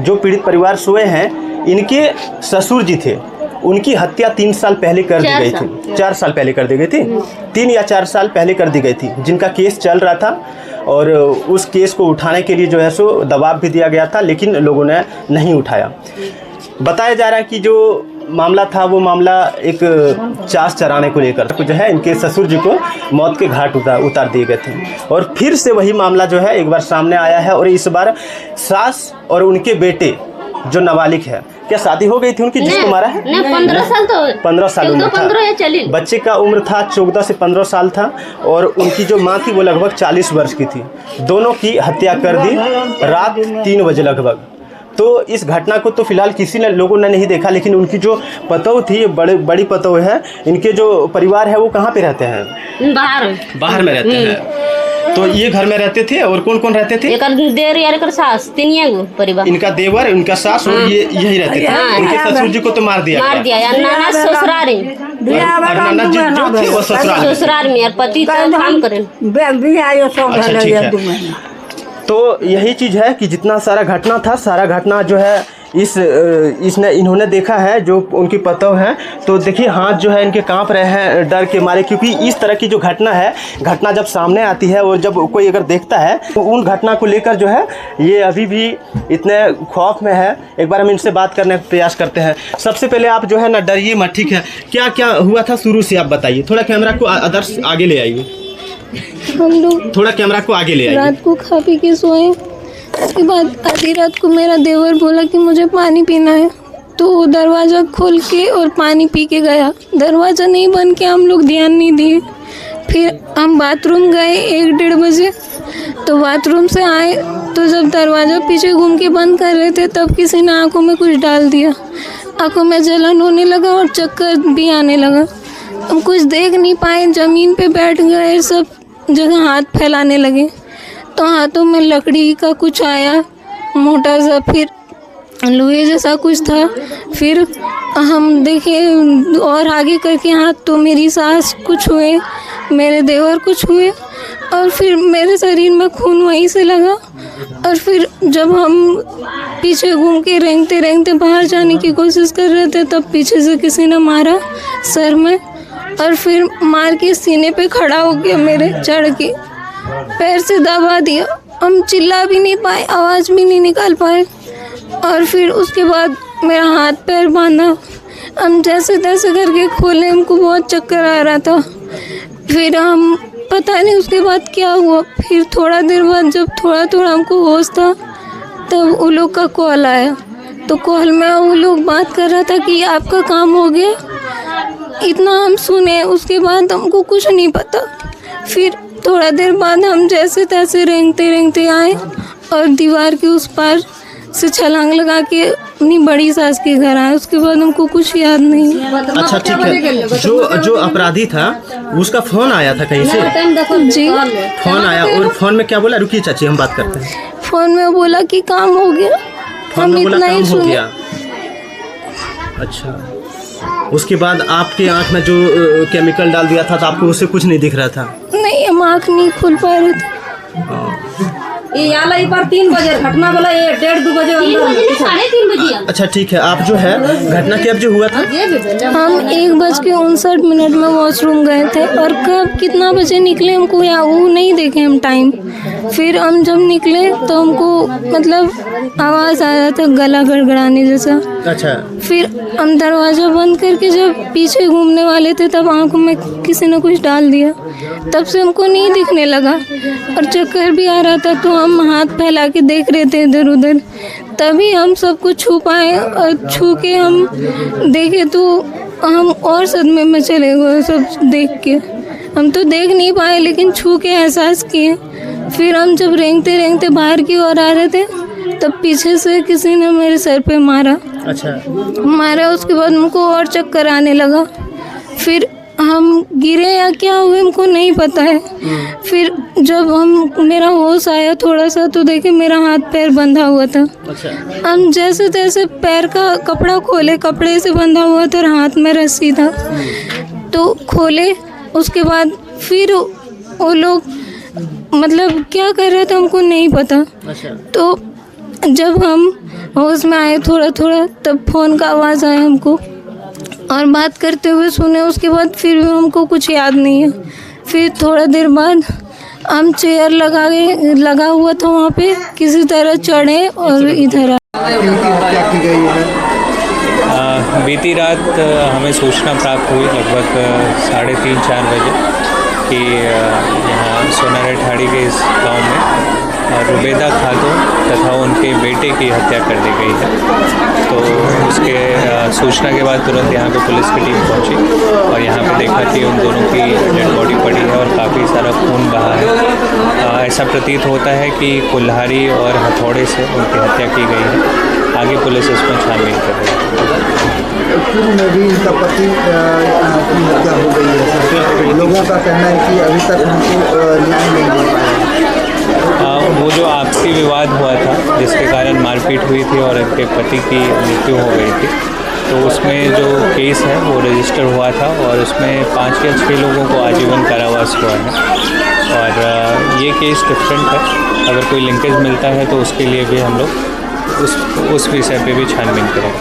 जो पीड़ित परिवार सोए हैं, इनके ससुर जी थे, उनकी हत्या 3 साल पहले कर दी गई थी। 4 साल पहले कर दी गई थी, 3 या 4 साल पहले कर दी गई थी, जिनका केस चल रहा था। और उस केस को उठाने के लिए जो है सो दबाव भी दिया गया था, लेकिन लोगों ने नहीं उठाया। बताया जा रहा है कि जो मामला था वो मामला एक चास चराने को लेकर जो है इनके ससुर जी को मौत के घाट उतार दिए गए थे। और फिर से वही मामला जो है एक बार सामने आया है, और इस बार सास और उनके बेटे जो नाबालिग है, क्या शादी हो गई थी उनकी जिसको मारा है? 15 साल तो 15 साल उम्र था। बच्चे का उम्र था 14 से 15 साल था, और उनकी जो माँ थी वो लगभग 40 वर्ष की थी। दोनों की हत्या कर दी रात 3 बजे लगभग। तो इस घटना को तो फिलहाल किसी ने लोगों ने नहीं देखा, लेकिन उनकी जो पतोह थी, बड़ी पतोह है, इनके जो परिवार है वो कहाँ पे रहते हैं? बाहर में रहते हैं। तो ये घर में रहते थे, और कौन कौन रहते थे? देवर यार सास, तीन परिवार। इनका देवर, इनका सास और ये यही रहते थे। उनके ससुर जी को तो मार दिया नाना ससुराल में, और पति काम करें। अच्छा, ठीक है। तो यही चीज़ है कि जितना सारा घटना था, सारा घटना जो है इन्होंने देखा है, जो उनकी पतोह है। तो देखिए हाथ जो है इनके कांप रहे हैं डर के मारे, क्योंकि इस तरह की जो घटना जब सामने आती है और जब कोई अगर देखता है तो उन घटना को लेकर जो है ये अभी भी इतने खौफ में है। एक बार हम इनसे बात करने का प्रयास करते हैं। सबसे पहले आप जो है ना डरिए मत, ठीक है? क्या क्या हुआ था शुरू से आप बताइए। थोड़ा कैमरा को आदर्श आगे ले आइए, हम लोग थोड़ा कैमरा को आगे ले आइए। रात को खा पी के सोए, उसके बाद आधी रात को मेरा देवर बोला कि मुझे पानी पीना है, तो वो दरवाज़ा खोल के और पानी पी के गया। दरवाज़ा नहीं बंद किया, हम लोग ध्यान नहीं दिए। फिर हम बाथरूम गए 1-1:30 बजे, तो बाथरूम से आए तो जब दरवाज़ा पीछे घूम के बंद कर रहे थे तब किसी ने आंखों में कुछ डाल दिया। आंखों में जलन होने लगा और चक्कर भी आने लगा। हम कुछ देख नहीं पाए, ज़मीन पे बैठ गए, सब जगह हाथ फैलाने लगे। तो हाथों में लकड़ी का कुछ आया मोटा सा, फिर लोहे जैसा कुछ था। फिर हम देखे और आगे करके हाथ, तो मेरी सास कुछ हुए, मेरे देवर कुछ हुए, और फिर मेरे शरीर में खून वहीं से लगा। और फिर जब हम पीछे घूम के रेंगते रेंगते बाहर जाने की कोशिश कर रहे थे, तब पीछे से किसी ने मारा सर में, और फिर मार के सीने पे खड़ा हो गया, मेरे चढ़ के पैर से दबा दिया। हम चिल्ला भी नहीं पाए, आवाज़ भी नहीं निकाल पाए। और फिर उसके बाद मेरा हाथ पैर बांधा, हम जैसे तैसे करके खोले, हमको बहुत चक्कर आ रहा था। फिर हम पता नहीं उसके बाद क्या हुआ। फिर थोड़ा देर बाद जब थोड़ा थोड़ा हमको होश था, तब वो लोग का कॉल आया। तो कॉल में वो लोग बात कर रहा था कि आपका काम हो गया, इतना हम सुने। उसके बाद हमको कुछ नहीं पता। फिर थोड़ा देर बाद हम जैसे तैसे रेंगते रेंगते आए और दीवार के उस पार से छलांग लगा के अपनी बड़ी सास के घर आए। उसके बाद हमको कुछ याद नहीं। अच्छा, ठीक है। जो अपराधी था उसका फोन आया था कहीं से? जी, फोन आया। और फोन में क्या बोला? रुकिए चाची, हम बात करते हैं। फोन में बोला कि काम हो गया। फोन में बोला काम हो गया। अच्छा, उसके बाद आपके आंख में जो केमिकल डाल दिया था तो आपको उससे कुछ नहीं दिख रहा था? नहीं, हम आँख नहीं खोल पा रहे थे। ये आला एक बार 3 बजे घटना बोला, ये 1:30-2 बजे 3:30 बजे। अच्छा, ठीक है। आप जो है घटना कब जो हुआ था? हम 1:59 में वॉशरूम गए थे, और कब कितना बजे निकले हमको वो नहीं देखे हम टाइम। फिर हम जब निकले तो हमको मतलब आवाज़ आ रहा था गला गड़गड़ाने जैसा। अच्छा। फिर हम दरवाज़ा बंद करके जब पीछे घूमने वाले थे, तब आंखों में किसी ने कुछ डाल दिया। तब से हमको नहीं दिखने लगा और चक्कर भी आ रहा था। तो हम हाथ फैला के देख रहे थे इधर उधर, तभी हम सबको छू पाए। और छू के हम देखे तो हम और सदमे में चले गए सब देख के। हम तो देख नहीं पाए, लेकिन छू के एहसास किए। फिर हम जब रेंगते रेंगते बाहर की ओर आ रहे थे, तब पीछे से किसी ने मेरे सर पे मारा। अच्छा। मारा, उसके बाद हमको और चक्कर आने लगा। फिर हम गिरे या क्या हुए हमको नहीं पता है। फिर जब मेरा होश आया थोड़ा सा, तो देखे मेरा हाथ पैर बंधा हुआ था। अच्छा। हम जैसे तैसे पैर का कपड़ा खोले, कपड़े से बंधा हुआ था और हाथ में रस्सी था, तो खोले। उसके बाद फिर वो लोग मतलब क्या कर रहे थे हमको नहीं पता। अच्छा। तो जब हम होश में आए थोड़ा थोड़ा, तब फ़ोन का आवाज़ आया हमको और बात करते हुए सुने। उसके बाद फिर भी हमको कुछ याद नहीं है। फिर थोड़ा देर बाद हम चेयर लगा हुआ था वहाँ पे, किसी तरह चढ़े और इधर आए। बीती रात हमें सूचना प्राप्त हुई लगभग 3:30-4 बजे कि यहाँ सोनारे ठाड़ी के इस गांव में रुबेदा खातून तथा उनके बेटे की हत्या कर दी गई है। तो उसके सूचना के बाद तुरंत यहाँ पे पुलिस की टीम पहुँची और यहाँ पे देखा कि उन दोनों की डेड बॉडी पड़ी है और काफ़ी सारा खून बहा है। ऐसा प्रतीत होता है कि कुल्हाड़ी और हथौड़े से उनकी हत्या की गई है। आगे पुलिस इसमें छानबीन कर रही है। पूर्व में भी इनका पति की हत्या हो गई है। लोगों का कहना है कि अभी तक उनको न्याय नहीं मिल पाया। वो जो आपसी विवाद हुआ था जिसके कारण मारपीट हुई थी और इनके पति की मृत्यु हो गई थी, तो उसमें जो केस है वो रजिस्टर हुआ था और उसमें 5 या 6 लोगों को आजीवन कारावास हुआ है। और ये केस डिफरेंट है। अगर कोई लिंकेज मिलता है तो उसके लिए भी हम लोग उस विषय पे भी छानबीन करेंगे।